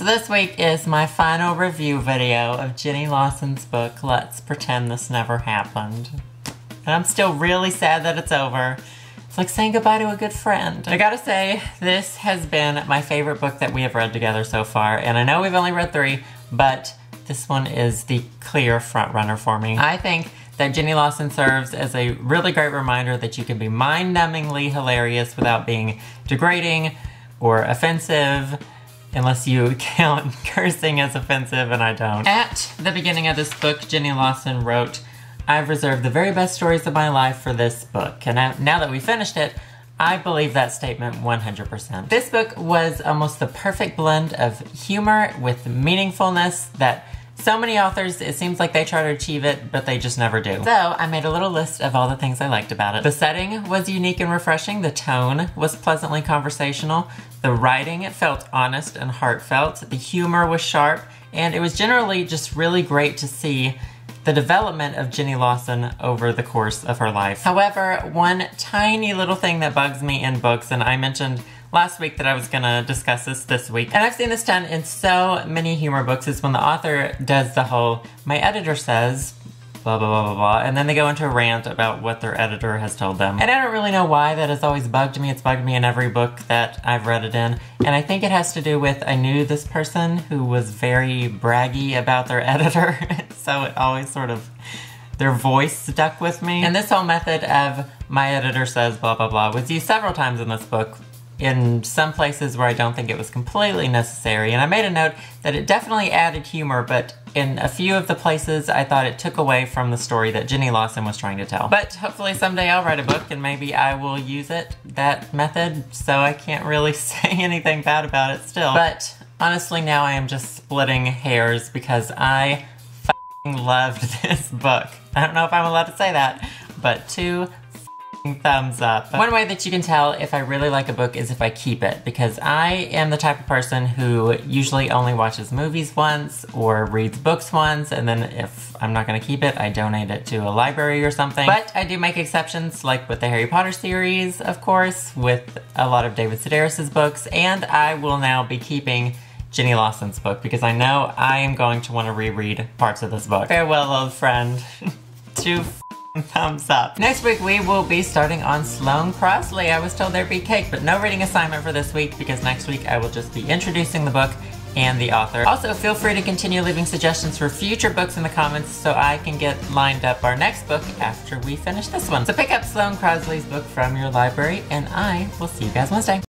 So this week is my final review video of Jenny Lawson's book, Let's Pretend This Never Happened. And I'm still really sad that it's over. It's like saying goodbye to a good friend. I gotta say, this has been my favorite book that we have read together so far, and I know we've only read 3, but this one is the clear front runner for me. I think that Jenny Lawson serves as a really great reminder that you can be mind-numbingly hilarious without being degrading or offensive, unless you count cursing as offensive, and I don't. At the beginning of this book, Jenny Lawson wrote, "I've reserved the very best stories of my life for this book." And now that we finished it, I believe that statement 100%. This book was almost the perfect blend of humor with meaningfulness that so many authors, it seems like they try to achieve it, but they just never do. So I made a little list of all the things I liked about it. The setting was unique and refreshing. The tone was pleasantly conversational. The writing, it felt honest and heartfelt. The humor was sharp, and it was generally just really great to see the development of Jenny Lawson over the course of her life. However, one tiny little thing that bugs me in books, and I mentioned last week that I was gonna discuss this week, and I've seen this done in so many humor books, is when the author does the whole, my editor says, blah, blah, blah, blah, blah, and then they go into a rant about what their editor has told them. And I don't really know why that has always bugged me. It's bugged me in every book that I've read it in. And I think it has to do with, I knew this person who was very braggy about their editor, so it always sort of, their voice stuck with me. And this whole method of, my editor says blah, blah, blah, was used several times in this book, in some places where I don't think it was completely necessary. And I made a note that it definitely added humor, but in a few of the places I thought it took away from the story that Jenny Lawson was trying to tell. But hopefully someday I'll write a book and maybe I will use it, that method, so I can't really say anything bad about it still. But honestly now I am just splitting hairs because I f***ing loved this book. I don't know if I'm allowed to say that, but 2 thumbs up. One way that you can tell if I really like a book is if I keep it, because I am the type of person who usually only watches movies once or reads books once, and then if I'm not gonna keep it, I donate it to a library or something. But I do make exceptions, like with the Harry Potter series, of course, with a lot of David Sedaris's books, and I will now be keeping Jenny Lawson's book because I know I am going to want to reread parts of this book. Farewell, old friend. 2 thumbs up. Next week we will be starting on Sloane Crosley. I was told there'd be cake, but no reading assignment for this week because next week I will just be introducing the book and the author. Also, feel free to continue leaving suggestions for future books in the comments so I can get lined up our next book after we finish this one. So pick up Sloane Crosley's book from your library, and I will see you guys Wednesday.